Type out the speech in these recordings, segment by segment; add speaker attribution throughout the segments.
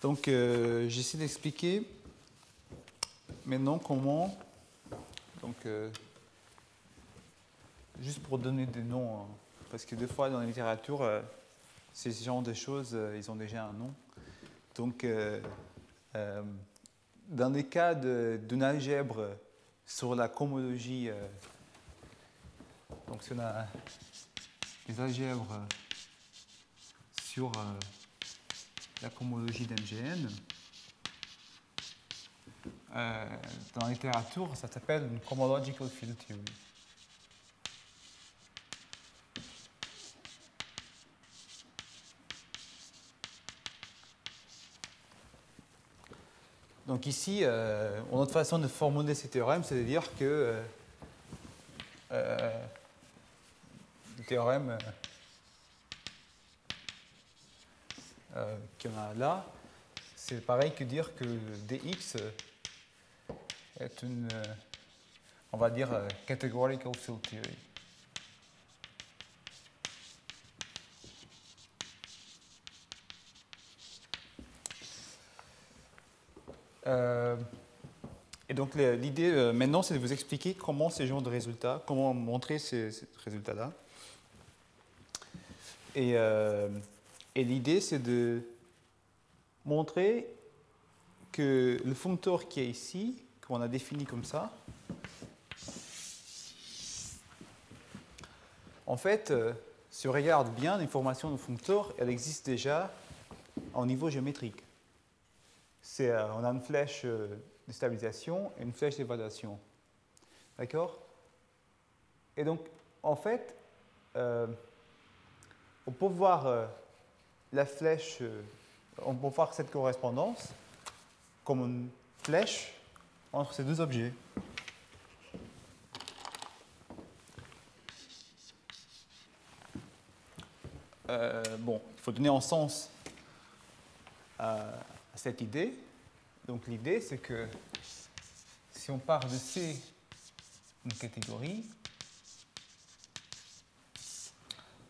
Speaker 1: Donc, j'essaie d'expliquer maintenant comment, donc, juste pour donner des noms, hein, parce que des fois dans la littérature, ces genres de choses, ils ont déjà un nom. Donc, dans les cas d'une algèbre sur la cohomologie, donc si on a des algèbres sur la cohomologie d'MGN, dans la littérature, ça s'appelle une cohomological field theory. Donc ici, une autre façon de formuler ces théorèmes, c'est de dire que le théorème qu'il y en a là, c'est pareil que dire que dx est une, on va dire, categorical field theory. Et donc l'idée maintenant, c'est de vous expliquer comment ces genres de résultats, comment montrer ces résultats-là. Et l'idée, c'est de montrer que le functeur qui est ici, qu'on a défini comme ça, en fait, si on regarde bien, l'information du functeur, elle existe déjà au niveau géométrique. On a une flèche de stabilisation et une flèche d'évaluation. D'accord? Et donc, en fait, on peut voir la flèche, on peut voir cette correspondance comme une flèche entre ces deux objets. Bon, il faut donner un sens à cette idée. Donc l'idée, c'est que si on part de C, une catégorie,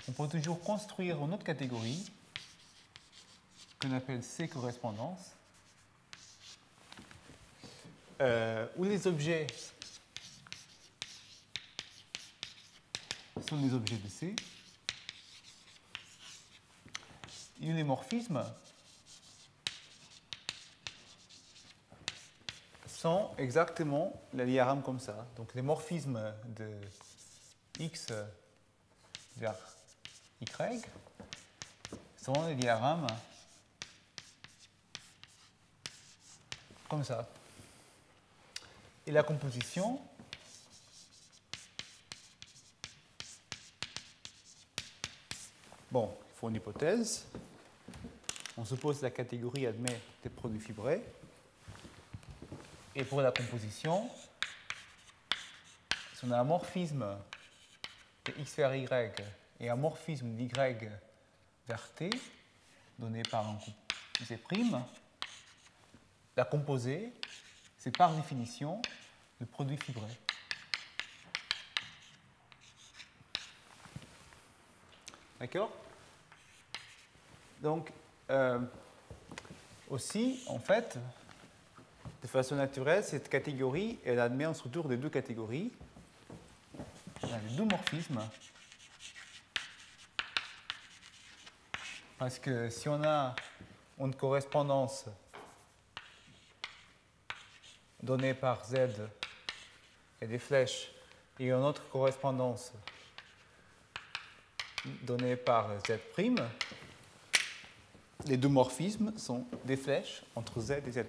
Speaker 1: on peut toujours construire une autre catégorie qu'on appelle C correspondance, où les objets sont des objets de C, et les morphismes sont exactement le diagramme comme ça. Donc les morphismes de X vers Y sont les diagrammes comme ça. Et la composition, bon, il faut une hypothèse. On suppose que la catégorie admet des produits fibrés. Et pour la composition, si on a un morphisme de X vers Y et un morphisme d'Y vers T, donné par un couple Z', la composée, c'est par définition le produit fibré. D'accord? Donc, aussi, en fait, de façon naturelle, cette catégorie, elle admet une structure de deux catégories. On a les deux morphismes. Parce que si on a une correspondance donnée par Z et des flèches, et une autre correspondance donnée par Z', les deux morphismes sont des flèches entre Z et Z'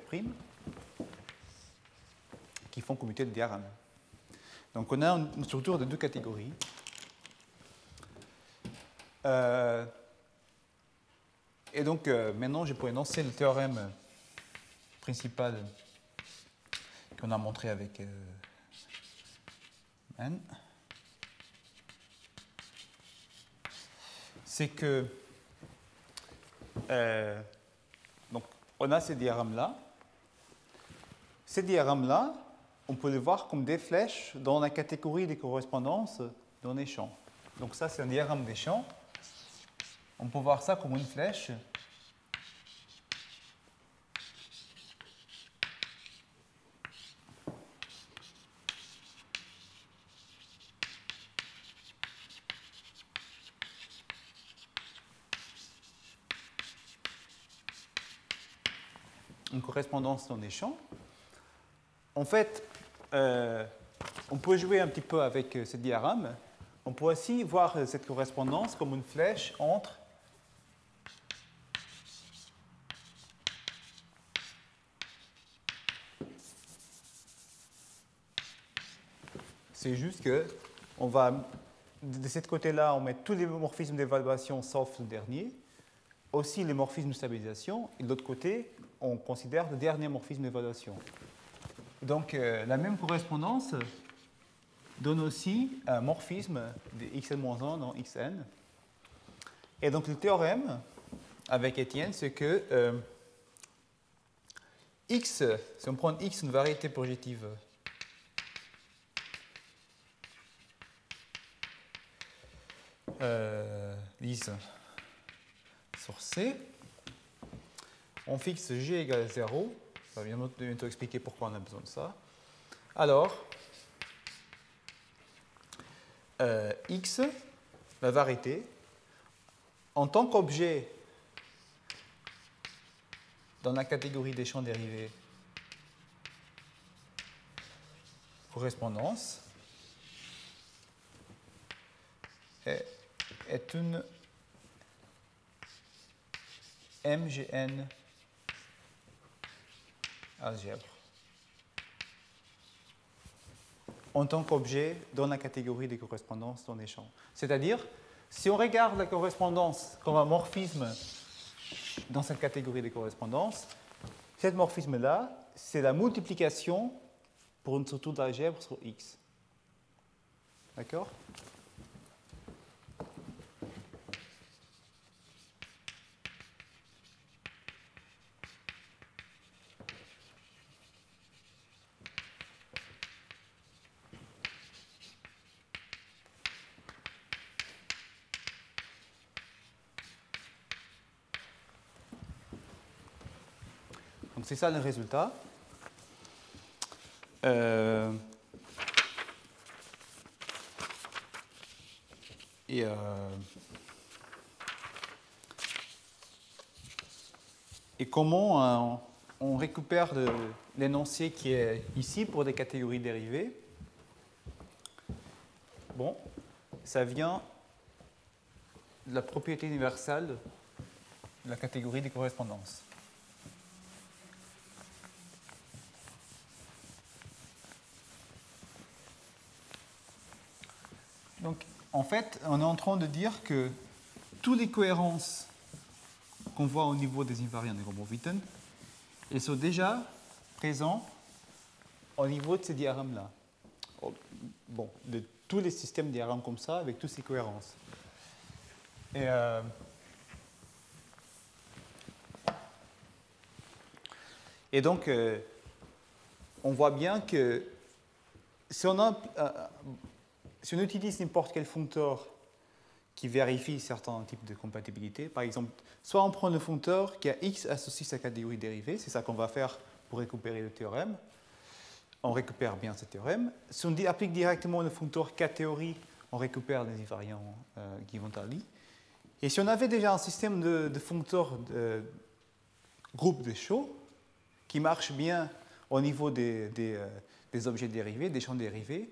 Speaker 1: qui font commuter le diagramme. Donc on a une structure de deux catégories. Et donc maintenant je pourrais énoncer le théorème principal qu'on a montré avec N. C'est que donc on a ces diagrammes-là. Ces diagrammes-là, on peut les voir comme des flèches dans la catégorie des correspondances dans les champs. Donc ça, c'est un diagramme des champs. On peut voir ça comme une flèche une correspondance dans des champs. En fait, on peut jouer un petit peu avec ce diagramme. On peut aussi voir cette correspondance comme une flèche entre c'est juste que on va, de ce côté-là, on met tous les morphismes d'évaluation sauf le dernier, aussi les morphismes de stabilisation, et de l'autre côté, on considère le dernier morphisme d'évaluation. Donc, la même correspondance donne aussi un morphisme de xn-1 dans xn. Et donc, le théorème avec Étienne, c'est que x, si on prend x une variété projective lisse sur C, on fixe G égale 0. Ça va bientôt expliquer pourquoi on a besoin de ça. Alors, X, la variété, en tant qu'objet dans la catégorie des champs dérivés, correspondance, est une MGN algèbre en tant qu'objet dans la catégorie des correspondances dans les champs. C'est-à-dire, si on regarde la correspondance comme un morphisme dans cette catégorie des correspondances, cet morphisme-là, c'est la multiplication pour une structure d'algèbre sur X. D'accord ? Donc c'est ça le résultat. Et comment on récupère l'énoncé qui est ici pour des catégories dérivées? Bon, ça vient de la propriété universelle de la catégorie des correspondances. Donc, en fait, on est en train de dire que toutes les cohérences qu'on voit au niveau des invariants de Gromov-Witten, elles sont déjà présentes au niveau de ces diagrammes-là. Bon, de tous les systèmes de diagrammes comme ça, avec toutes ces cohérences. Et donc, on voit bien que si on utilise n'importe quel foncteur qui vérifie certains types de compatibilité, par exemple, soit on prend le foncteur qui a x associé à sa catégorie dérivée, c'est ça qu'on va faire pour récupérer le théorème. On récupère bien ce théorème. Si on applique directement le foncteur K théorie, on récupère les invariants Guy-Vontarli. Et si on avait déjà un système de foncteurs de groupe de Shaw qui marche bien au niveau des objets dérivés, des champs dérivés,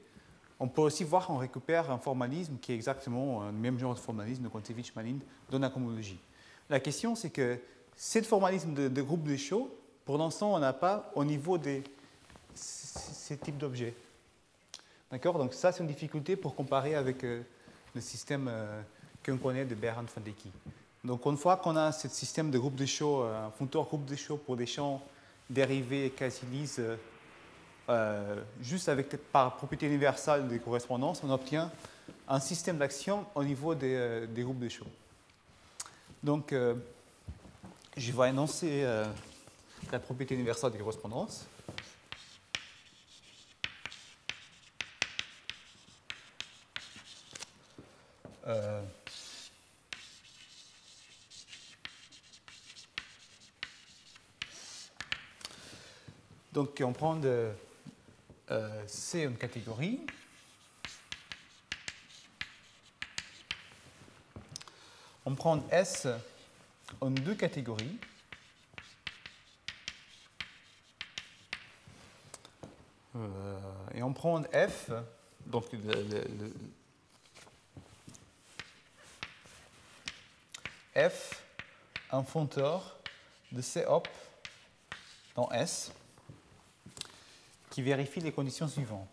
Speaker 1: on peut aussi voir qu'on récupère un formalisme qui est exactement le même genre de formalisme de Kontsevich-Malin dans la cohomologie. La question, c'est que ce formalisme de groupe de Shaw, pour l'instant, on n'a pas au niveau de ces types d'objets. D'accord? Donc ça, c'est une difficulté pour comparer avec le système qu'on connaît de Behrens-Faddecky. Donc une fois qu'on a ce système de groupe de Shaw, un foncteur groupe de Shaw pour des champs dérivés quasi lisses, juste par propriété universelle des correspondances, on obtient un système d'action au niveau des groupes de Shaw. Donc, je vais énoncer la propriété universelle des correspondances. Donc, on prend C une catégorie. On prend S en deux catégories. Et on prend f, donc f, un functeur de C-op dans S, qui vérifie les conditions suivantes.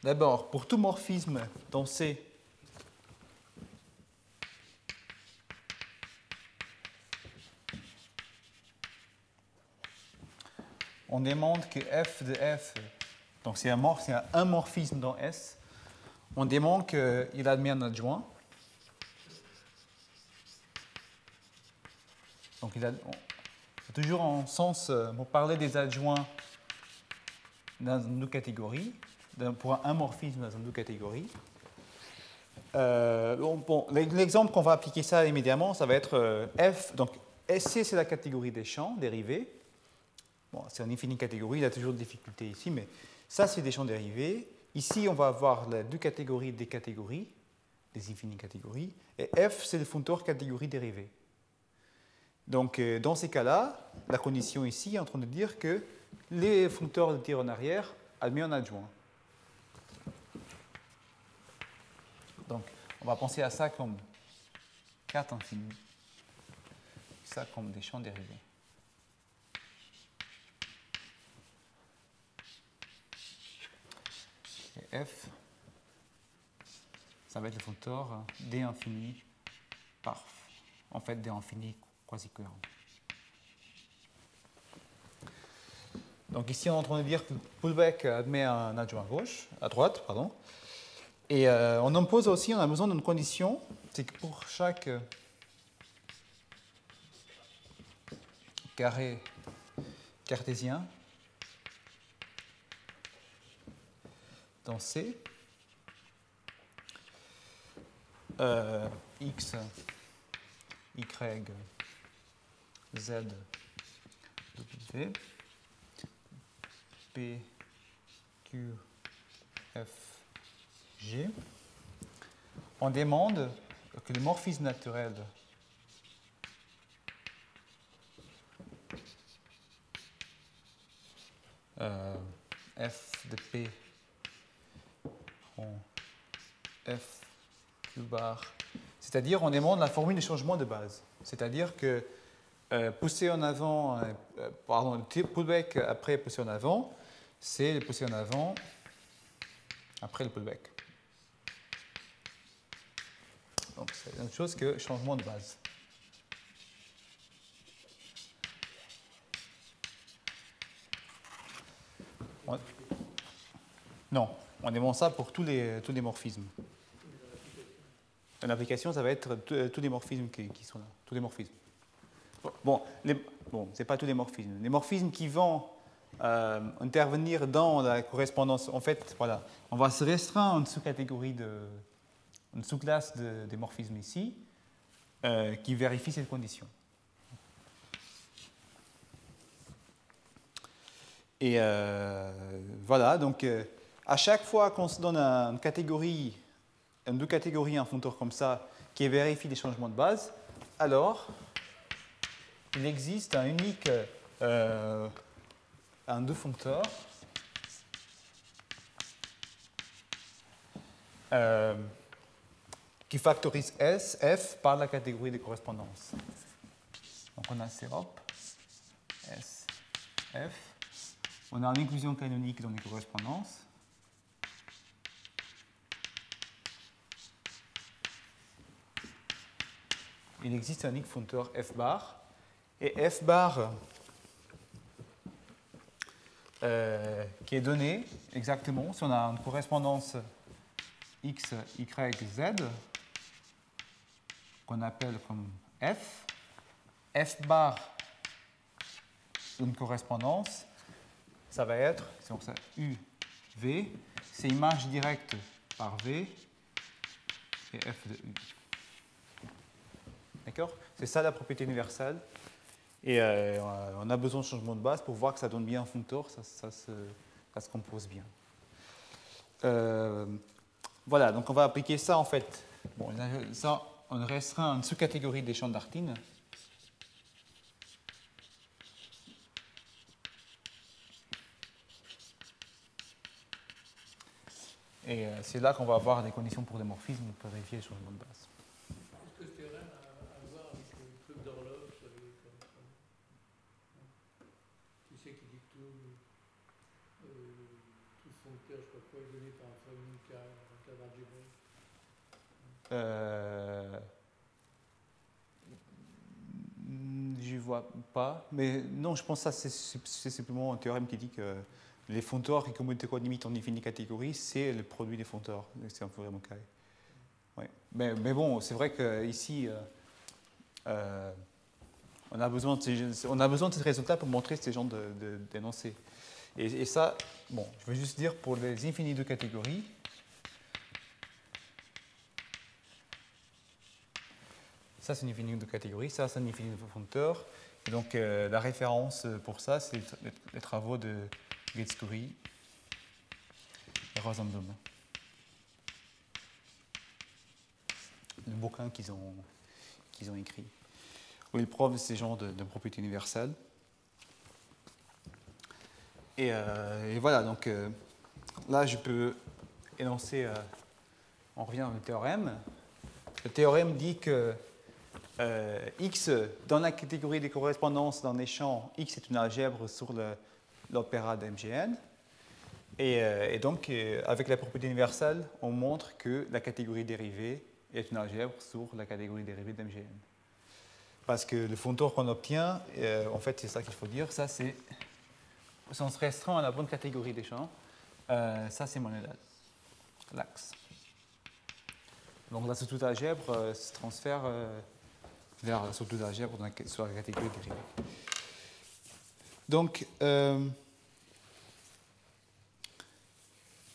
Speaker 1: D'abord, pour tout morphisme dans C, on demande que f de f, donc c'est un morphisme dans S, on demande qu'il admet un adjoint. Donc toujours en sens, pour parler des adjoints dans une deux catégories, pour un morphisme dans une deux catégories. L'exemple qu'on va appliquer ça immédiatement, ça va être f, donc SC c'est la catégorie des champs dérivés. Bon, c'est une infinie catégorie, il y a toujours des difficultés ici, mais ça c'est des champs dérivés. Ici on va avoir les deux catégories des catégories, des infinies catégories, et f c'est le functeur catégorie dérivée. Donc, dans ces cas-là, la condition ici est en train de dire que les functeurs de tir en arrière admettent un adjoint. Donc, on va penser à ça comme 4 infinis. Ça comme des champs dérivés. Et f, ça va être le functeur d infini par, en fait, d infini quasi cohérent. Donc ici, on est en train de dire que pullback admet un adjoint à droite, pardon. Et on impose aussi, on a besoin d'une condition, c'est que pour chaque carré cartésien dans C, x, y, z, w, p, q, f, g, on demande que le morphisme naturel f de p en f q bar, c'est-à-dire on demande la formule de changement de base, c'est-à-dire que pousser en avant, pardon, le pullback après pousser en avant, c'est le pousser en avant après le pullback. Donc c'est la même chose que changement de base. Non, on demande ça pour tous les morphismes. L'application, ça va être tous les morphismes qui sont là, tous les morphismes. Bon, c'est pas tous les morphismes. Les morphismes qui vont intervenir dans la correspondance, en fait, voilà, on va se restreindre à une sous-catégorie, une sous-classe des morphismes ici, qui vérifie cette condition. Et voilà, donc à chaque fois qu'on se donne une catégorie, deux catégories, un functeur comme ça, qui vérifie les changements de base, alors il existe un unique, un deux functeurs qui factorise S, F par la catégorie de correspondance. Donc on a COP, S, F. On a une inclusion canonique dans les correspondances. Il existe un unique functeur F bar. Et F bar qui est donné exactement si on a une correspondance X, Y, Z qu'on appelle comme F. F bar d'une correspondance, ça va être, donc ça, U, V, c'est image directe par V et F de U. D'accord? C'est ça la propriété universelle. Et on a besoin de changement de base pour voir que ça donne bien un functeur, ça se compose bien. Voilà, donc on va appliquer ça en fait. Bon, ça, on restreint une sous-catégorie des champs d'Artin. Et c'est là qu'on va avoir des conditions pour des morphismes pour vérifier les changements de base.
Speaker 2: Est-ce que ce théorème a à voir avec le truc d'horloge? Tu sais qu'il dit que tout foncteur, je sais pas quoi, est donné par un forme unique un cadre algébrique.
Speaker 1: Je vois pas, mais non, je pense que ça c'est simplement un théorème qui dit que les foncteurs et communautés coordonnées en infinie catégorie, c'est le produit des foncteurs. C'est un peu vraiment carré. Ouais. Mais bon, c'est vrai qu'ici, on a besoin de ces résultats pour montrer ces genres d'énoncés. Et ça, bon, je veux juste dire pour les infinis de catégorie, ça c'est une infinie de catégorie, ça c'est une infinie de foncteur. Et donc la référence pour ça, c'est les travaux de Guetzcouri et Rosenblum. Le bouquin qu'ils ont écrit, où ils prouvent ces genres de propriétés universelles. Et voilà, donc là je peux énoncer, on revient au théorème. Le théorème dit que X, dans la catégorie des correspondances dans les champs, X est une algèbre sur l'opéra de MGN. Et donc, avec la propriété universelle, on montre que la catégorie dérivée est une algèbre sur la catégorie dérivée de MGN. Parce que le foncteur qu'on obtient, en fait, c'est ça qu'il faut dire, ça c'est, au sens restreint à la bonne catégorie des champs, ça c'est monodal, l'axe. Donc la surtout algèbre se transfère vers la surtout algèbre sur la catégorie dérivée. Donc, je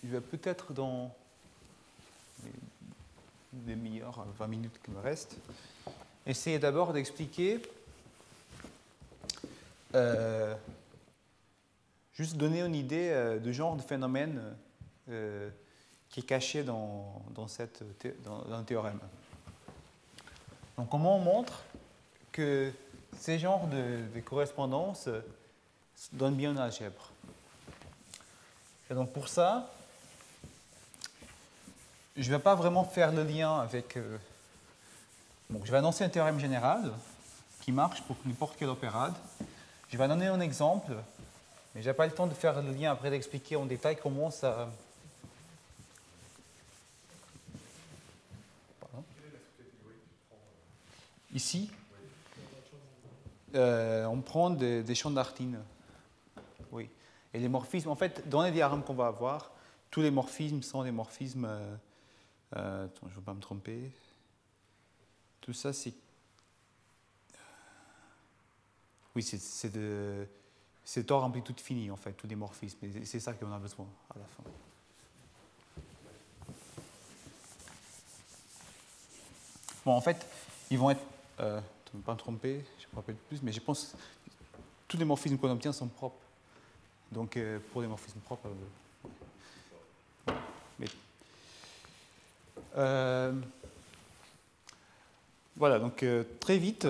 Speaker 1: vais peut-être dans les meilleures 20 minutes qui me restent, essayer d'abord d'expliquer, juste donner une idée du genre de phénomène qui est caché dans un théorème. Donc, comment on montre que ces genres de correspondances donnent bien une algèbre? Et donc, pour ça, je ne vais pas vraiment faire le lien avec... bon, je vais annoncer un théorème général qui marche pour n'importe quelle opérade. Je vais donner un exemple, mais je n'ai pas le temps de faire le lien après d'expliquer en détail comment ça... Pardon. Ici, on prend des champs d'Artin. Oui. Et les morphismes, en fait, dans les diagrammes qu'on va avoir, tous les morphismes sont des morphismes... attends, je ne veux pas me tromper. Tout ça, c'est... Oui, c'est hors amplitude finie, en fait, tous les morphismes. Et c'est ça qu'on a besoin à la fin. Bon, en fait, ils vont être... je ne veux pas me tromper, je ne me rappelle plus, mais je pense que tous les morphismes qu'on obtient sont propres. Donc, pour les morphismes propres... mais, voilà, donc très vite,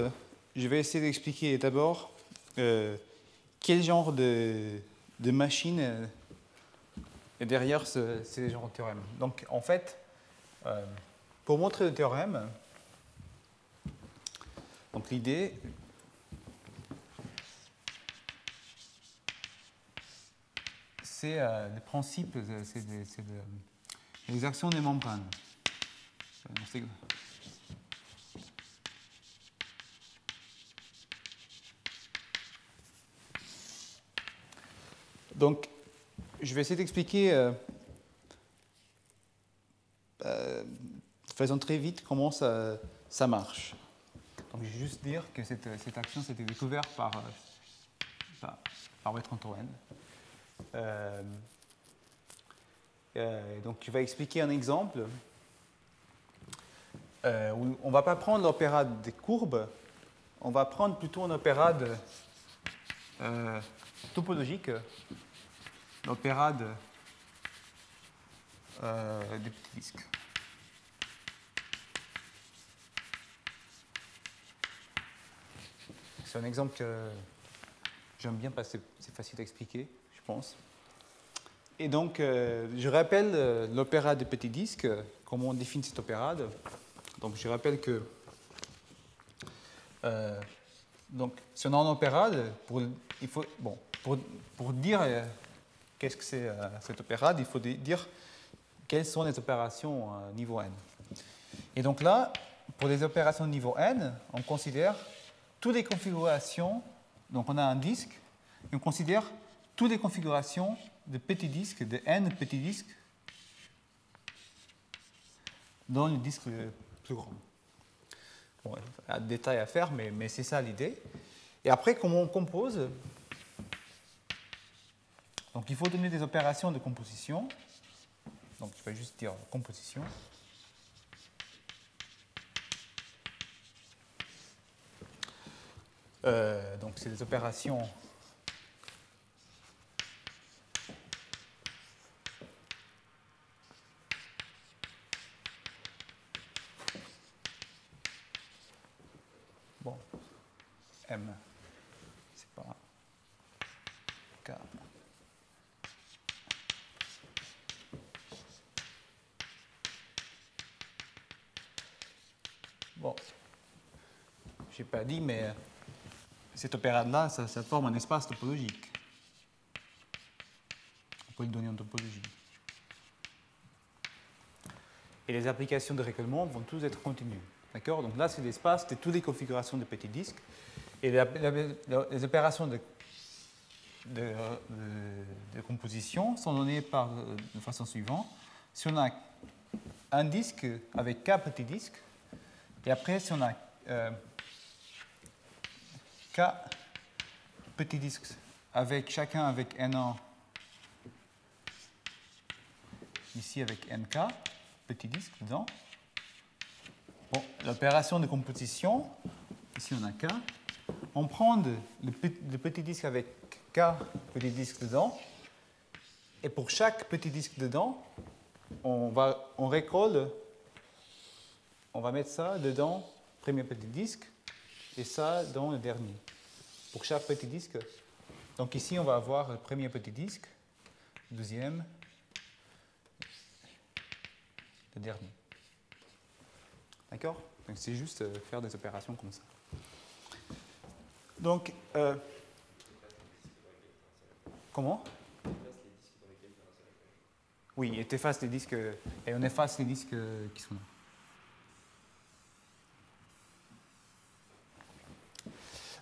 Speaker 1: je vais essayer d'expliquer d'abord quel genre de machine est derrière ces genres de théorèmes. Donc, en fait, pour montrer le théorème, donc l'idée, c'est le principe, c'est les actions des membranes. Donc, je vais essayer d'expliquer de façon très vite comment ça marche. Donc, je vais juste dire que cette action s'était découverte par Bertrand Torren. Donc, je vais expliquer un exemple où on ne va pas prendre l'opérade des courbes, on va prendre plutôt une opérade topologique, l'opérade des petits disques. C'est un exemple que j'aime bien parce que c'est facile à expliquer, je pense. Et donc, je rappelle l'opérade de petit disque, comment on définit cette opérade. Donc, je rappelle que donc, si on a une opérade, pour dire qu'est-ce que c'est cette opérade, il faut dire quelles sont les opérations niveau n. Et donc là, pour les opérations de niveau n, on considère toutes les configurations. Donc, on a un disque et on considère toutes les configurations de petits disques, de n petits disques, dans le disque plus grand. Bon, il y a des détails à faire, mais c'est ça l'idée. Et après, comment on compose? Donc, il faut donner des opérations de composition. Donc, je vais juste dire composition. Donc, c'est des opérations M, c'est pas K. Bon, je n'ai pas dit, mais cette opérade-là, ça forme un espace topologique. On peut le donner en topologie. Et les applications de recueillement vont tous être continues. D'accord? Donc là, c'est l'espace de toutes les configurations de petits disques. Et les opérations de composition sont données de façon suivante. Si on a un disque avec K petits disques, et après, si on a K petits disques chacun avec N1, ici avec NK petits disques dedans. Bon, l'opération de composition, ici on a K. On prend le petit disque avec K petits disques dedans, et pour chaque petit disque dedans, on recolle, on va mettre ça dedans, premier petit disque, et ça dans le dernier. Pour chaque petit disque. Donc ici, on va avoir le premier petit disque, le deuxième, le dernier. D'accord? Donc c'est juste faire des opérations comme ça. Donc, comment? Oui, et efface les disques, et on efface les disques qui sont là.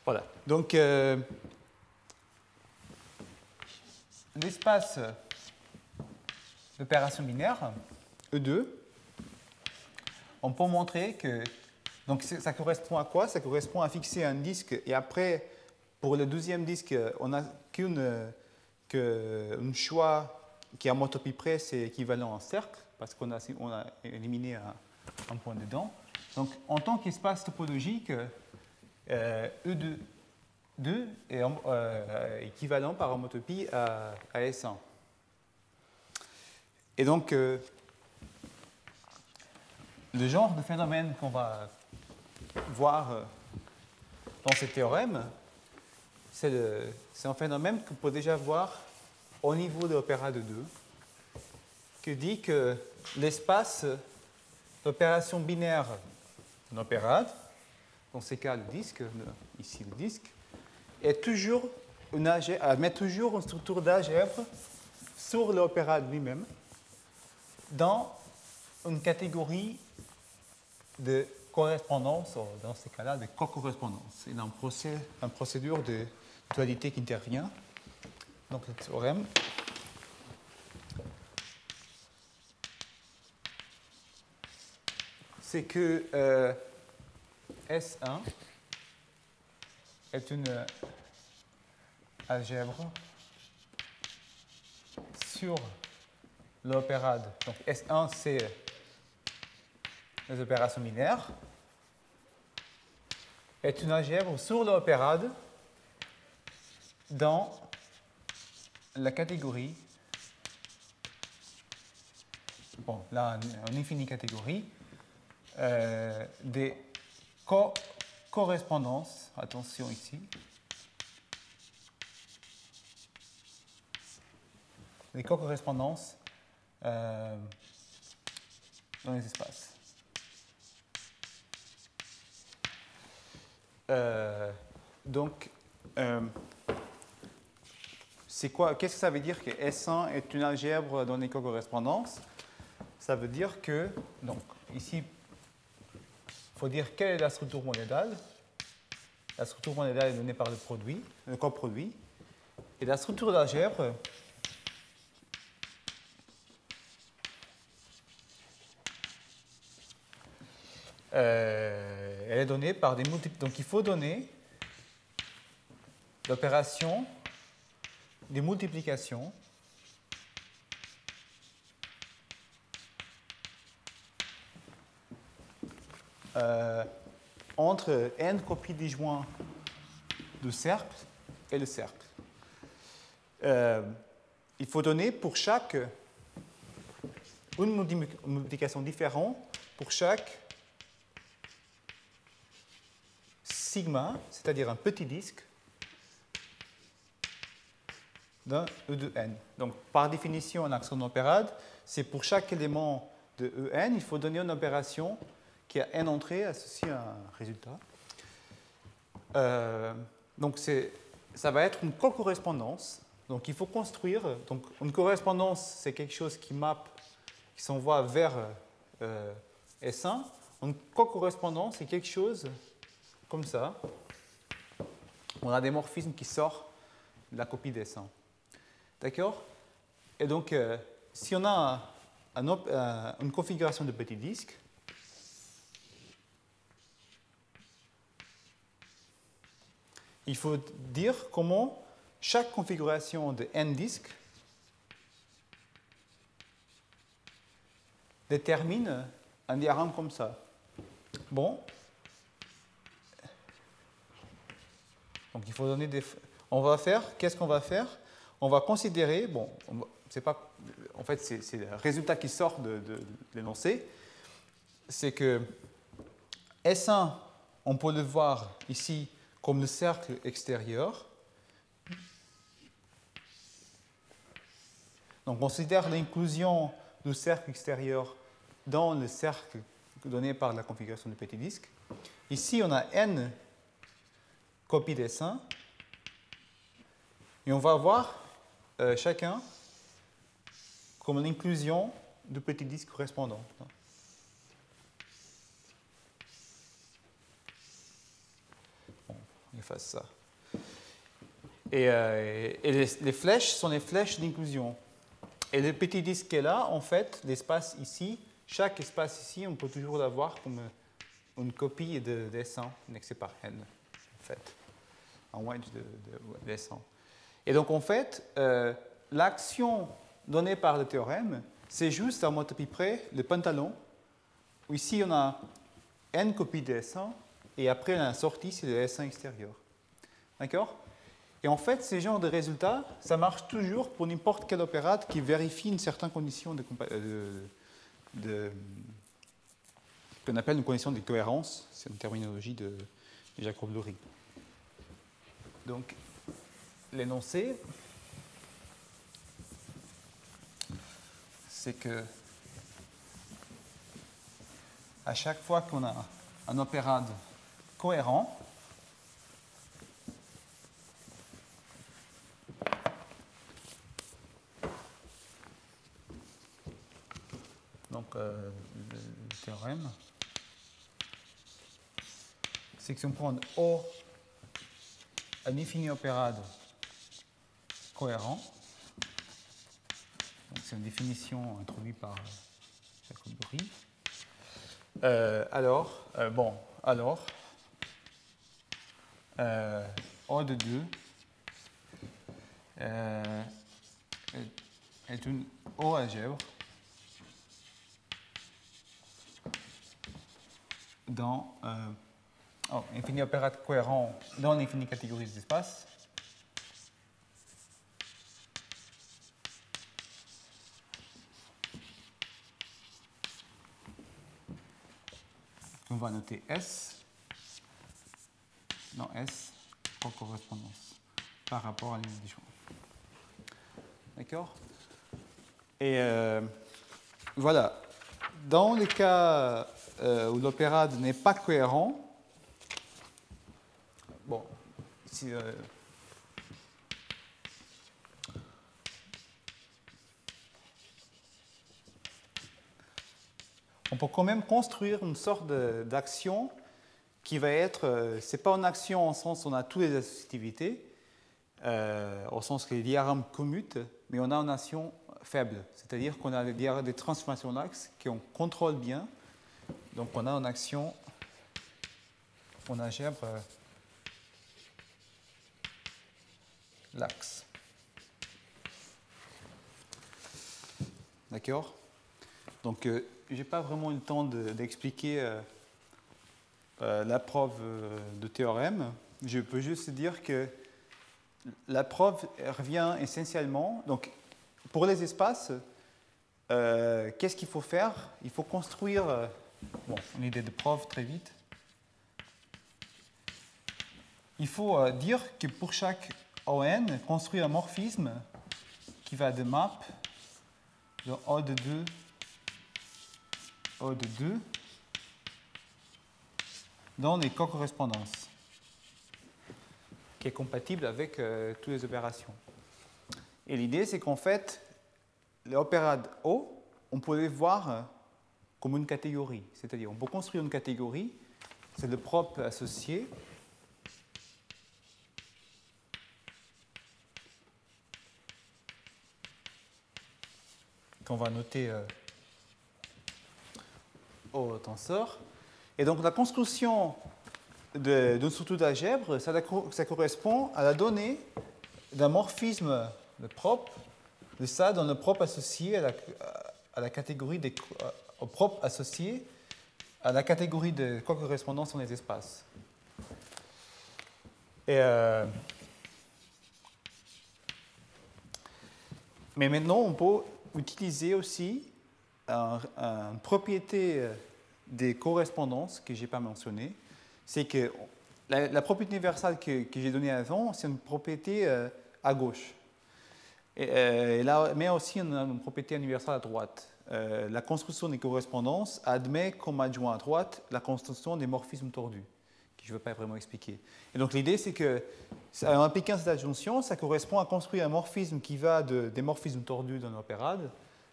Speaker 1: Voilà. Donc, l'espace d'opération binaire, E2, on peut montrer que. Donc, ça correspond à quoi? Ça correspond à fixer un disque, et après, pour le deuxième disque, on n'a qu'un choix qui, à homotopie près, c'est équivalent à un cercle, parce qu'on a éliminé un point dedans. Donc, en tant qu'espace topologique, E2 est équivalent par homotopie à S1. Et donc, le genre de phénomène qu'on va voir dans ce théorème, c'est un phénomène qu'on peut déjà voir au niveau de l'opérade 2, qui dit que l'espace d'opération binaire d'une opérade, dans ces cas le disque, ici le disque, met toujours une structure d'algèbre sur l'opérade lui-même dans une catégorie de correspondance, dans ces cas-là, de co-correspondance. Il y a une procédure de dualité qui intervient. Donc le théorème c'est que S1 est une algèbre sur l'opérade. Donc S1, c'est les opérations binaires, est une algèbre sur l'opérade dans la catégorie, bon, là, une infinie catégorie, des correspondances, attention ici, les co-correspondances dans les espaces. Donc, qu'est-ce que ça veut dire que S1 est une algèbre dans les co-correspondances? Ça veut dire que, donc, ici, il faut dire quelle est la structure monédale. La structure monédale est donnée par le coproduit. Et la structure d'algèbre, elle est donnée par des multiples. Donc il faut donner l'opération des multiplications entre n copies disjoints du cercle et le cercle. Il faut donner pour chaque une multiplication différente pour chaque sigma, c'est-à-dire un petit disque d'un E de n. Donc, par définition, en action d'opérade, c'est pour chaque élément de En, il faut donner une opération qui a n entrées associée à un résultat. Donc, ça va être une co-correspondance. Donc, il faut construire. Donc, une correspondance, c'est quelque chose qui s'envoie vers S1. Une co-correspondance, c'est quelque chose comme ça. On a des morphismes qui sortent de la copie d'S1. D'accord? Et donc, si on a une configuration de petit disque, il faut dire comment chaque configuration de n disques détermine un diagramme comme ça. Bon. Donc il faut donner des. On va faire. Qu'est-ce qu'on va faire? On va considérer. Bon, c'est pas. En fait, c'est le résultat qui sort de l'énoncé. C'est que S1, on peut le voir ici comme le cercle extérieur. Donc on considère l'inclusion du cercle extérieur dans le cercle donné par la configuration du petit disque. Ici, on a n copies d'S1 et on va voir chacun comme l'inclusion du petit disque correspondant. Bon, on efface ça. Et les flèches sont les flèches d'inclusion. Et le petit disque qui est là, en fait, l'espace ici, chaque espace ici, on peut toujours l'avoir comme une copie de S1 indexée par n, en fait, un wedge de S1. Et donc, en fait, l'action donnée par le théorème, c'est juste à moitié près le pantalon, où ici, on a n copies de S1, et après, on a la sortie, c'est le S1 extérieur. D'accord? Et en fait, ces genres de résultats, ça marche toujours pour n'importe quelle opérade qui vérifie une certaine condition qu'on appelle une condition de cohérence. C'est une terminologie de Jacob-Loury. Donc, l'énoncé, c'est que à chaque fois qu'on a un opérade cohérent, donc le théorème, c'est que si on prend O un infini opérade cohérent, donc c'est une définition introduite par Jacob-Loury, O de 2 est une O algèbre dans infini opérade cohérent dans l'infini catégorie des espaces. On va noter S dans S en correspondance par rapport à l'unité du choix. D'accord? Et voilà. Dans les cas où l'opérade n'est pas cohérent, bon, si, on peut quand même construire une sorte d'action qui va être, c'est pas une action en sens où on a toutes les associativités, au sens que les diagrammes commutent, mais on a une action faible, c'est-à-dire qu'on a des transformations d'axes qu'on contrôle bien, donc on a une action en algèbre l'axe. D'accord? Donc, je n'ai pas vraiment eu le temps d'expliquer la preuve de théorème. Je peux juste dire que la preuve revient essentiellement. Donc, pour les espaces, qu'est-ce qu'il faut faire? Il faut construire. Bon, une idée de preuve très vite. Il faut dire que pour chaque ON, construire un morphisme qui va de map de O de 2 O de 2 dans les co-correspondances, qui est compatible avec toutes les opérations. Et l'idée, c'est qu'en fait, l'opérade O, on peut les voir comme une catégorie. C'est-à-dire, on peut construire une catégorie, c'est le propre associé, qu'on va noter au tenseur. Et donc la construction d'une structure d'algèbre, ça correspond à la donnée d'un morphisme de propre, de ça dans le propre associé à la catégorie au propre associé à la catégorie de co-correspondance dans les espaces. Et mais maintenant, on peut utiliser aussi une propriété des correspondances que je n'ai pas mentionnée. C'est que la propriété universelle que j'ai donnée avant, c'est une propriété à gauche. Et là, mais aussi une propriété universelle à droite. La construction des correspondances admet comme adjoint à droite la construction des morphismes tordus, que je ne veux pas vraiment expliquer. Et donc l'idée, c'est que, en appliquant cette adjonction, ça correspond à construire un morphisme qui va des morphismes tordus dans l'opérade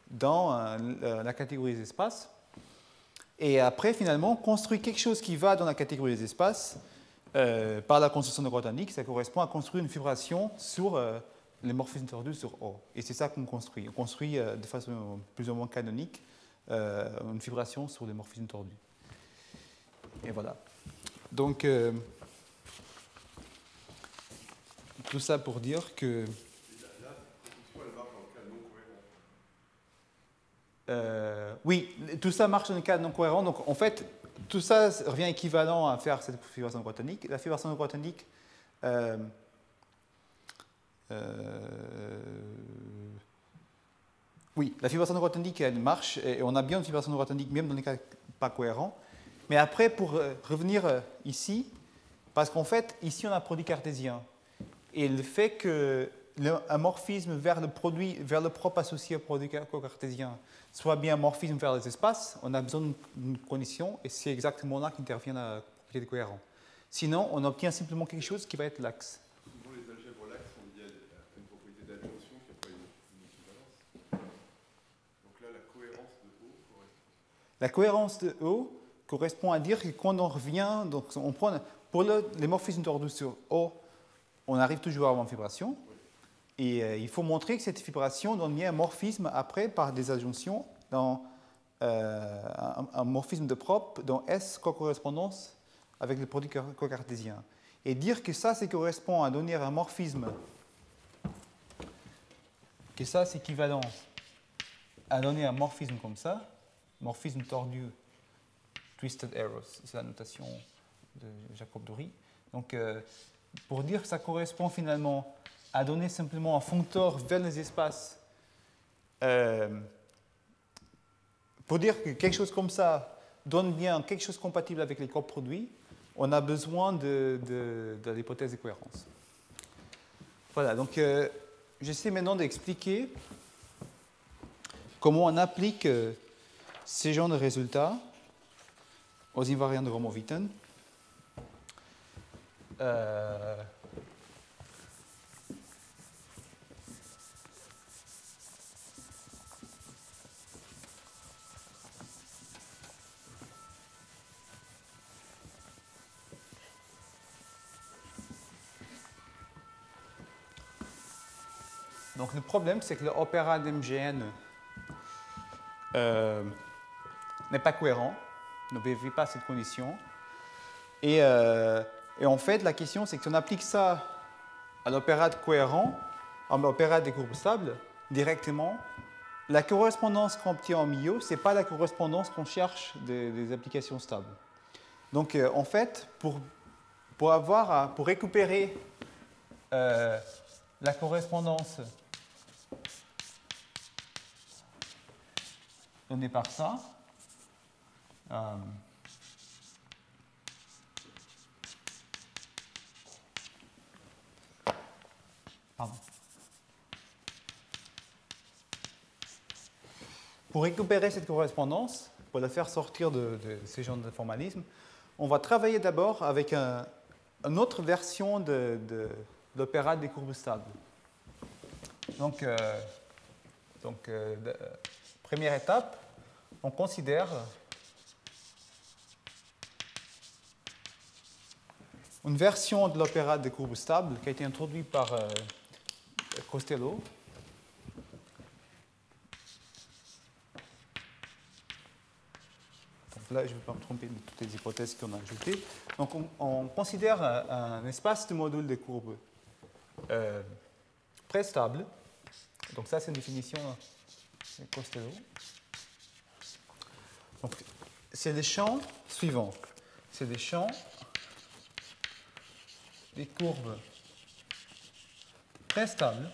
Speaker 1: dans la catégorie des espaces. Et après, finalement, construire quelque chose qui va dans la catégorie des espaces par la construction de Grothendieck, ça correspond à construire une fibration sur les morphismes tordus sur O. Et c'est ça qu'on construit. On construit de façon plus ou moins canonique une fibration sur les morphismes tordus. Et voilà. Donc, tout ça pour dire que... oui, tout ça marche dans le cadre non cohérent. Donc, en fait, tout ça revient équivalent à faire cette fibration de Grothendieck. La fibration de Grothendieck, oui, la fibration de Grothendieck, elle marche, et on a bien une fibration de Grothendieck même dans les cas pas cohérents. Mais après, pour revenir ici, parce qu'en fait, ici, on a un produit cartésien. Et le fait qu'un morphisme vers le produit, vers le propre associé au produit cartésien, soit bien un morphisme vers les espaces, on a besoin d'une condition, et c'est exactement là qu'intervient la propriété de cohérent. Sinon, on obtient simplement quelque chose qui va être l'axe.
Speaker 3: Souvent, les algèbres l'axe sont liées à une propriété d'adjonction qui n'a pas une équivalence. Donc là, la cohérence de O correspond.
Speaker 1: La cohérence de O correspond à dire que quand on revient, donc on prend, pour les morphismes tordus sur O, on arrive toujours à avoir une fibration. Et il faut montrer que cette fibration donne bien un morphisme après par des adjonctions dans un morphisme de propre dans S co-correspondance avec le produit cocartésien. Et dire que ça correspond à donner un morphisme, que ça c'est équivalent à donner un morphisme comme ça, morphisme tordu, twisted arrows, c'est la notation de Jacob Dory. Donc pour dire que ça correspond finalement à donner simplement un functeur vers les espaces, pour dire que quelque chose comme ça donne bien quelque chose compatible avec les coproduits, on a besoin de l'hypothèse de cohérence. Voilà, donc j'essaie maintenant d'expliquer comment on applique ces genres de résultats aux invariants de Gromov-Witten. Donc le problème, c'est que l'opéra d'MGN n'est pas cohérent, ne vérifie pas cette condition. Et en fait, la question, c'est que si on applique ça à l'opéra cohérent, à l'opéra des courbes stables, directement, la correspondance qu'on obtient en milieu, ce n'est pas la correspondance qu'on cherche des applications stables. Donc en fait, pour récupérer la correspondance donnée par ça, pardon. Pour récupérer cette correspondance, pour la faire sortir de ces genres de formalisme, on va travailler d'abord avec une autre version de l'opéra des courbes stables. Donc, première étape, on considère une version de l'opéra des courbes stables qui a été introduite par Costello. Donc là, je ne vais pas me tromper de toutes les hypothèses qu'on a ajoutées. Donc on considère un espace de module des courbes pré-stable. Donc ça, c'est une définition de Costello. Donc c'est les champs suivants. C'est des champs des courbes pré-stables.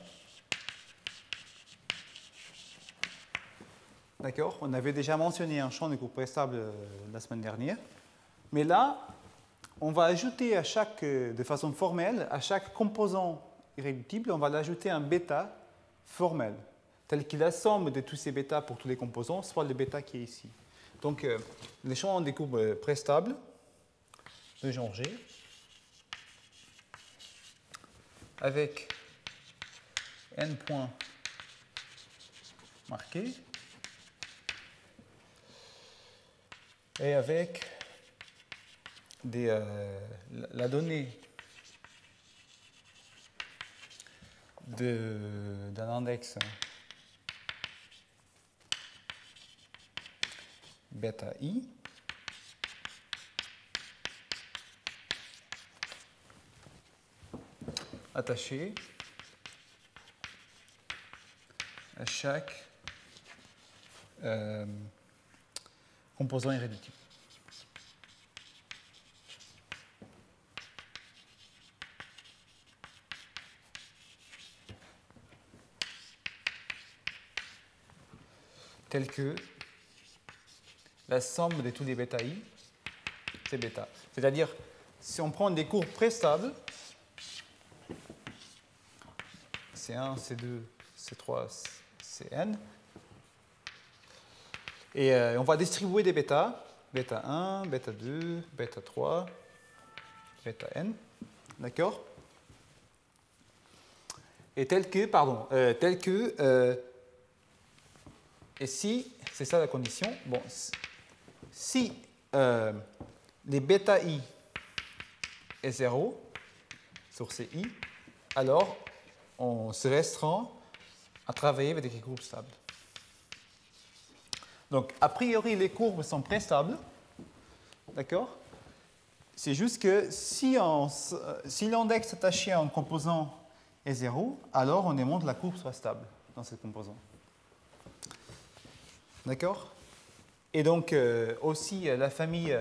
Speaker 1: D'accord? On avait déjà mentionné un champ de courbes pré-stables la semaine dernière. Mais là, on va ajouter de façon formelle, à chaque composant irréductible, on va l'ajouter un bêta formel, tel qu'il est la somme de tous ces bêtas pour tous les composants, soit le bêta qui est ici. Donc, les champs des courbes pré-stables de genre G, avec n points marqués, et avec la donnée d'un index bêta I attaché à chaque composant irréductible. Tel que la somme de tous les bêta I, c'est bêta. C'est-à-dire, si on prend des courbes pré-stables, C1, C2, C3, Cn, et on va distribuer des bêtas, bêta 1, bêta 2, bêta 3, bêta n, d'accord? Et et si, c'est ça la condition, bon, si les bêta I est 0 sur CI, alors on se restreint à travailler avec des courbes stables. Donc, a priori, les courbes sont pré-stables, d'accord? C'est juste que si l'index attaché à un composant est 0, alors on demande que la courbe soit stable dans ce composant. D'accord? Et donc, aussi, la famille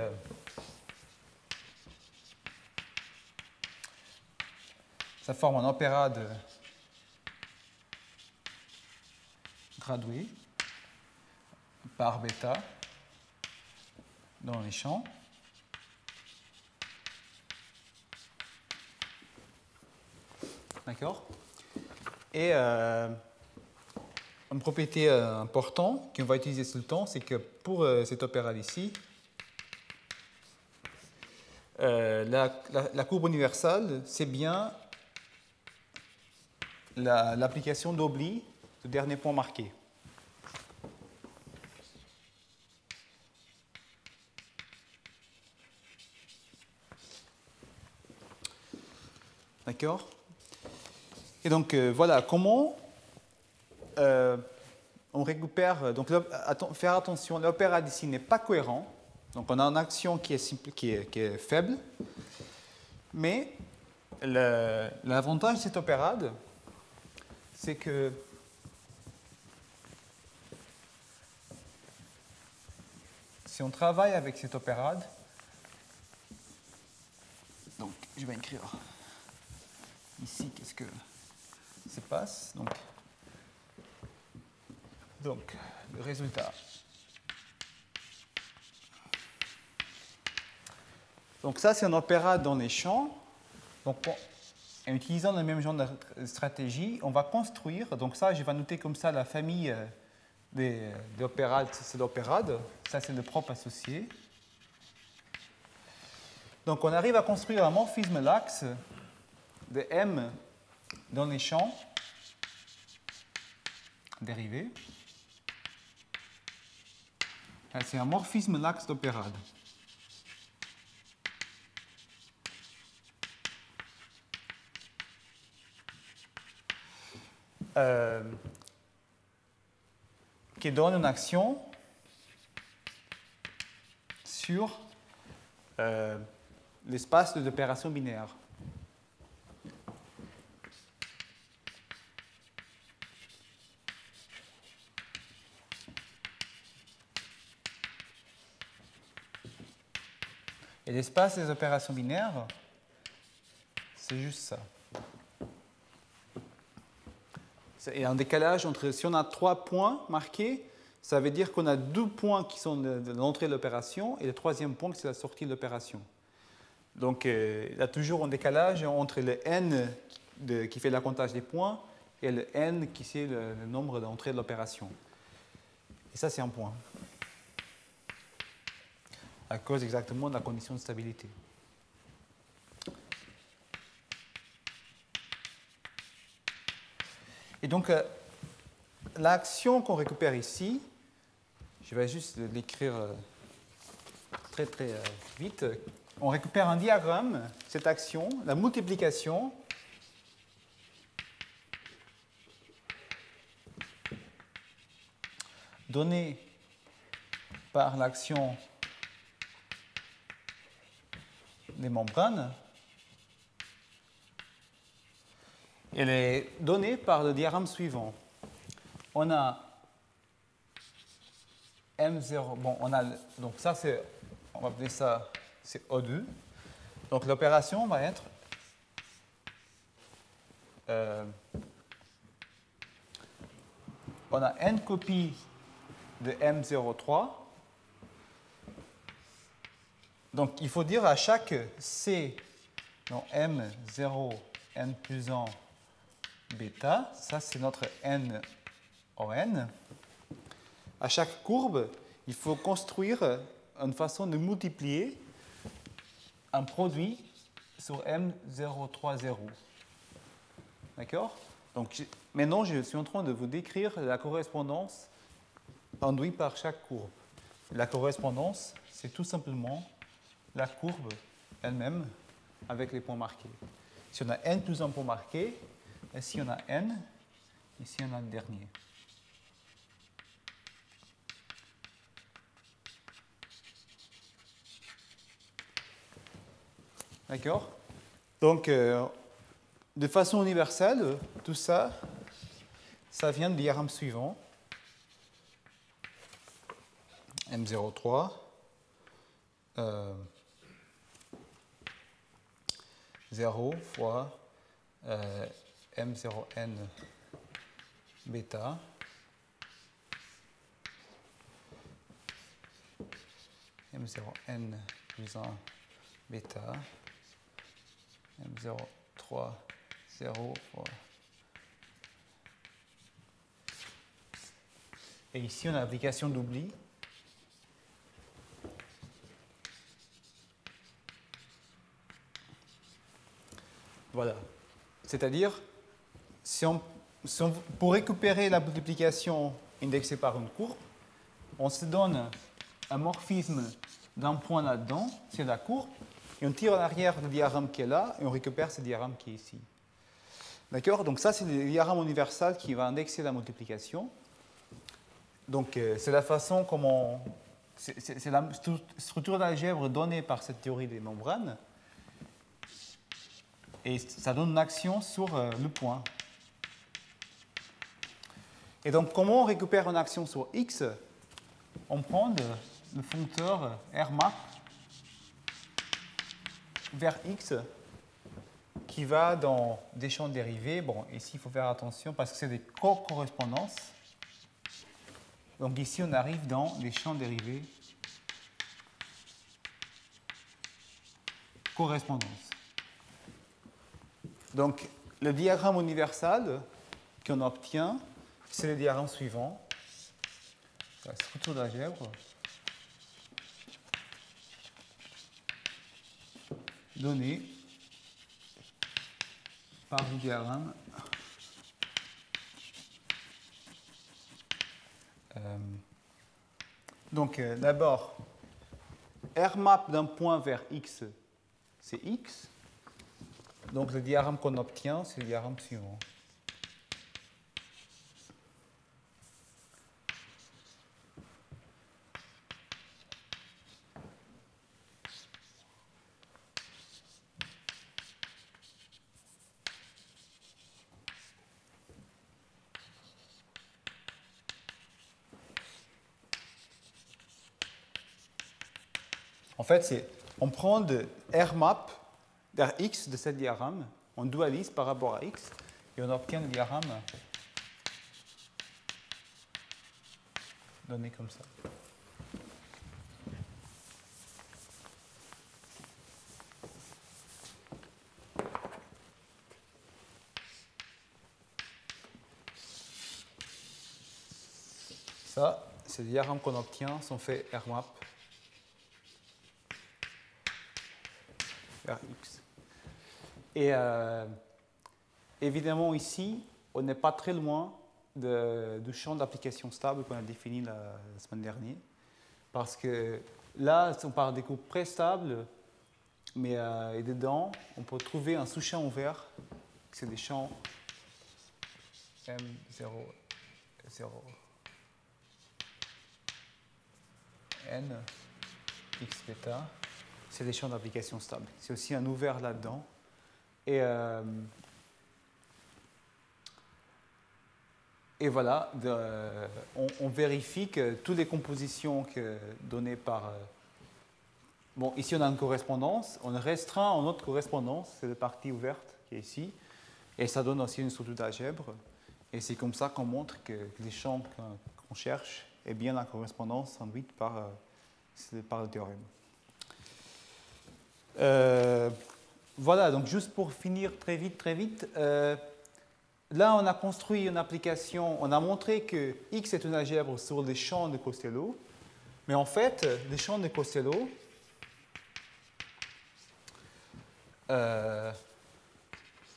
Speaker 1: ça forme un opéra de gradué par bêta dans les champs. D'accord? Et une propriété importante qu'on va utiliser tout le temps, c'est que pour cet opérade ici, la courbe universelle, c'est bien l'application d'oubli du dernier point marqué. D'accord? Et donc, voilà comment on récupère. Donc, faire attention, l'opérade ici n'est pas cohérent. Donc, on a une action qui est faible. Mais l'avantage de cette opérade, c'est que si on travaille avec cette opérade, donc je vais écrire ici qu'est-ce que se passe. Donc le résultat. Donc ça, c'est un opérade dans les champs. Donc en utilisant le même genre de stratégie, on va construire. Donc ça, je vais noter comme ça la famille des opérades. C'est l'opérade. Ça, c'est le propre associé. Donc on arrive à construire un morphisme laxe de M dans les champs dérivés. C'est un morphisme laxe d'opérade. Qui donne une action sur l'espace de l'opération binaire. Et l'espace des opérations binaires, c'est juste ça. Il y a un décalage entre, si on a 3 points marqués, ça veut dire qu'on a 2 points qui sont de l'entrée de l'opération et le troisième point c'est la sortie de l'opération. Donc il y a toujours un décalage entre le n qui fait le comptage des points et le n qui c'est le nombre d'entrées de l'opération. Et ça c'est un point. À cause exactement de la condition de stabilité. Et donc, l'action qu'on récupère ici, je vais juste l'écrire très très vite. On récupère un diagramme, cette action, la multiplication donnée par l'action des membranes. Elle est donnée par le diagramme suivant. On a M0, bon, donc ça c'est, on va appeler ça, c'est O2. Donc l'opération va être on a n copies de M03. Donc il faut dire à chaque C, donc M0, n plus 1, bêta, ça c'est notre n en n. À chaque courbe, il faut construire une façon de multiplier un produit sur M030. D'accord? Donc maintenant, je suis en train de vous décrire la correspondance induite par chaque courbe. La correspondance, c'est tout simplement la courbe elle-même avec les points marqués. Si on a n plus un point marqué, ici on a n, ici on a le dernier. D'accord? Donc, de façon universelle, tout ça, ça vient du diagramme suivant. M03, 0 fois M0n bêta M0n plus 1 bêta M03 0 fois Et ici, on a l'application d'oubli. Voilà. C'est-à-dire, pour récupérer la multiplication indexée par une courbe, on se donne un morphisme d'un point là-dedans, c'est la courbe, et on tire en arrière le diagramme qui est là, et on récupère ce diagramme qui est ici. D'accord? Donc ça, c'est le diagramme universal qui va indexer la multiplication. Donc c'est la façon comment... C'est la structure d'algèbre donnée par cette théorie des membranes. Et ça donne une action sur le point. Et donc, comment on récupère une action sur X? On prend le foncteur Rmap vers X qui va dans des champs dérivés. Bon, ici, il faut faire attention parce que c'est des co-correspondances. Donc ici, on arrive dans des champs dérivés correspondance. Donc, le diagramme universal qu'on obtient, c'est le diagramme suivant. La structure d'algèbre donnée par le diagramme donc d'abord Rmap d'un point vers X, c'est X. Donc le diagramme qu'on obtient, c'est le diagramme suivant. En fait, on prend de Rmap vers X de ce diagramme, on dualise par rapport à X, et on obtient le diagramme donné comme ça. Ça, c'est le diagramme qu'on obtient si on fait Rmap vers X. Et évidemment, ici, on n'est pas très loin du champ d'application stable qu'on a défini la semaine dernière. Parce que là, on parle des courbes préstables, mais et dedans, on peut trouver un sous-champ ouvert, c'est des champs M0, 0, N, X bêta. C'est des champs d'application stable. C'est aussi un ouvert là-dedans. Et voilà, on vérifie que toutes les compositions données par... bon, ici on a une correspondance, on restreint en autre correspondance, c'est la partie ouverte qui est ici, et ça donne aussi une structure d'algèbre. Et c'est comme ça qu'on montre que les champs qu'on cherche est bien la correspondance induite par le théorème. Voilà, donc juste pour finir très vite, là on a construit une application, on a montré que X est une algèbre sur les champs de Costello, mais en fait, les champs de Costello,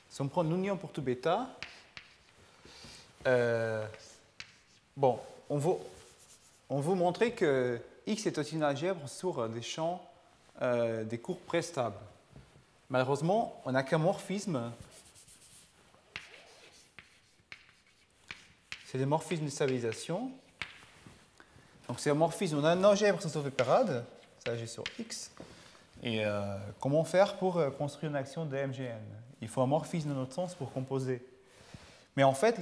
Speaker 1: si on prend l'union pour tout bêta, bon, on veut montrer que X est aussi une algèbre sur des champs des courbes préstables. Malheureusement, on n'a qu'un morphisme. C'est des morphismes de stabilisation. Donc c'est un morphisme, on a une algèbre sans sauveparade, ça agit sur X. Et comment faire pour construire une action de MGN? Il faut un morphisme dans notre sens pour composer. Mais en fait,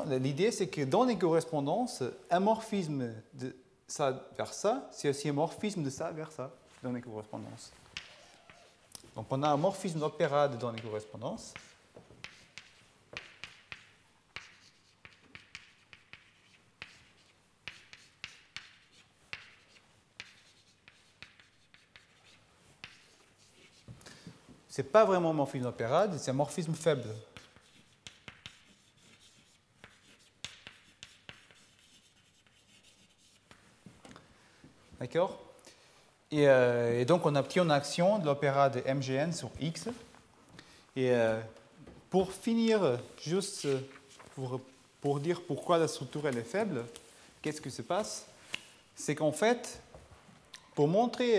Speaker 1: l'idée c'est que dans les correspondances, un morphisme de ça vers ça, c'est aussi un morphisme de ça vers ça dans les correspondances. Donc on a un morphisme d'opérade dans les correspondances. Ce n'est pas vraiment un morphisme d'opérade, c'est un morphisme faible. D'accord? Et donc, on obtient une action de l'opéra de MGN sur X. Et pour finir, juste pour dire pourquoi la structure elle est faible, qu'est-ce qui se passe? C'est qu'en fait, pour montrer,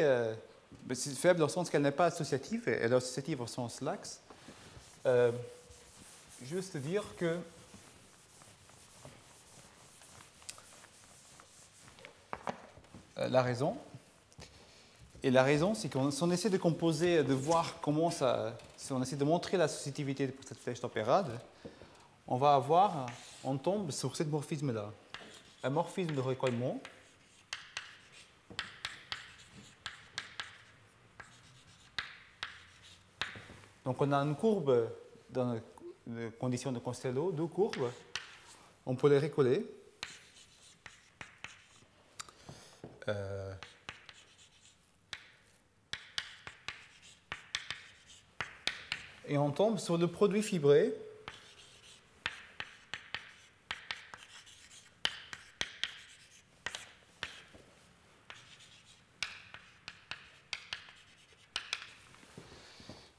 Speaker 1: c'est faible dans le sens qu'elle n'est pas associative, elle est associative au sens lax, juste dire que la raison, c'est qu'on si on essaie de composer, de voir comment ça, si on essaie de montrer l'associativité pour cette flèche d'opérade, on tombe sur ce morphisme-là, un morphisme de recollement. Donc on a une courbe dans les conditions de Costello, deux courbes, on peut les recoller. Et on tombe sur le produit fibré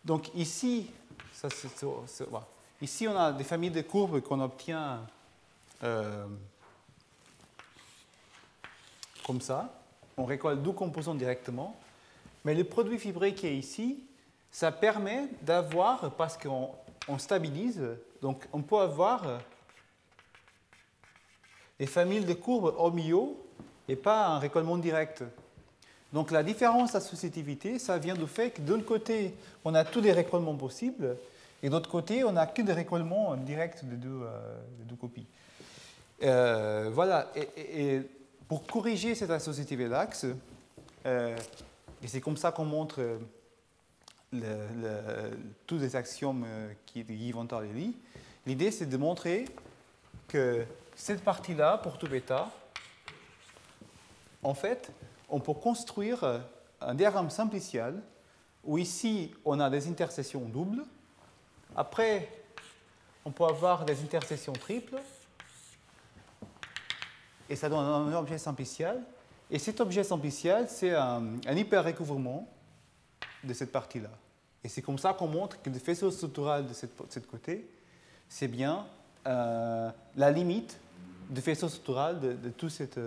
Speaker 1: donc ici, voilà. Ici on a des familles de courbes qu'on obtient comme ça. On récolte deux composants directement. Mais le produit fibré qui est ici, ça permet d'avoir, parce qu'on stabilise, donc on peut avoir des familles de courbes au milieu et pas un récollement direct. Donc la différence d'associativité, ça vient du fait que d'un côté, on a tous les récollements possibles, et de l'autre côté, on n'a que des récollements directs de deux copies. Voilà, et pour corriger cette associativité laxe, et c'est comme ça qu'on montre tous les axiomes qui Guy von Tardelli. L'idée, c'est de montrer que cette partie-là, pour tout bêta, en fait, on peut construire un diagramme simplicial où ici, on a des intersections doubles. Après, on peut avoir des intersections triples. Et ça donne un objet simplicial. Et cet objet simplicial, c'est un hyper-recouvrement de cette partie-là. Et c'est comme ça qu'on montre que le faisceau structural de cette côté, c'est bien la limite du faisceau structural de tout cet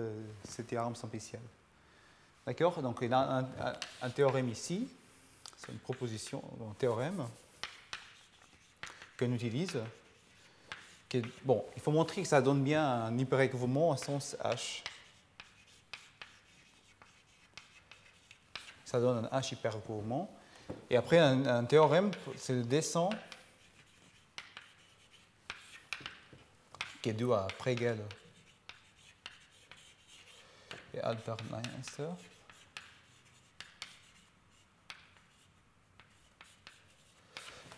Speaker 1: théorème simplicial. D'accord? Donc il a un théorème ici, c'est une proposition, un théorème qu'on utilise. Bon, il faut montrer que ça donne bien un hyper-recouvrement au sens H. Ça donne un H hyper-recouvrement. Et après, un théorème, c'est le descend qui est dû à Pregel et Albert Meister.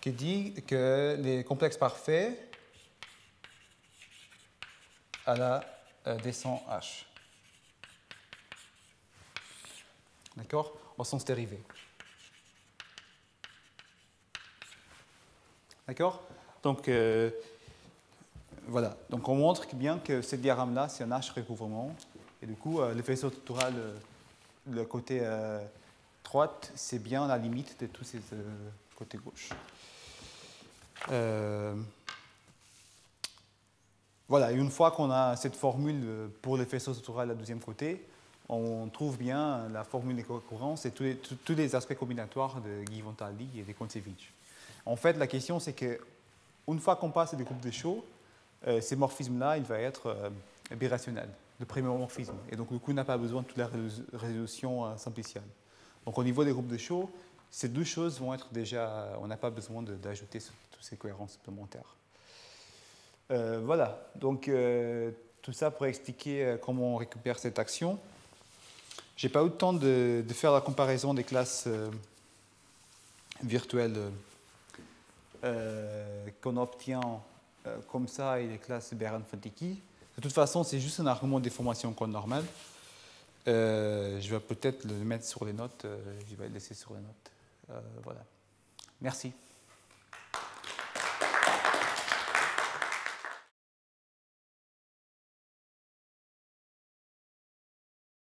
Speaker 1: Qui dit que les complexes parfaits à la descend H. D'accord? Au sens dérivé. D'accord? Donc, voilà. Donc, on montre bien que ce diagramme-là, c'est un H recouvrement. Et du coup, le faisceau structural, le côté droite, c'est bien la limite de tous ces côtés gauche. Voilà. Et une fois qu'on a cette formule pour le faisceau structural à deuxième côté, on trouve bien la formule des concurrences et tous les aspects combinatoires de Guy von Tardelli et de Kontsevich. En fait, la question, c'est qu'une fois qu'on passe des groupes de Shor, ces morphismes-là, il va être birationnel, le premier morphisme. Et donc, du coup, on n'a pas besoin de toute la résolution simpliciale. Donc, au niveau des groupes de Shor, ces deux choses vont être déjà... On n'a pas besoin d'ajouter toutes ces cohérences supplémentaires. Voilà. Donc, tout ça pour expliquer comment on récupère cette action. Je n'ai pas eu le temps de faire la comparaison des classes virtuelles qu'on obtient comme ça et les classes Beran-Fantiki. De toute façon, c'est juste un argument de déformation code normale. Je vais peut-être le mettre sur les notes. Je vais le laisser sur les notes. Voilà. Merci.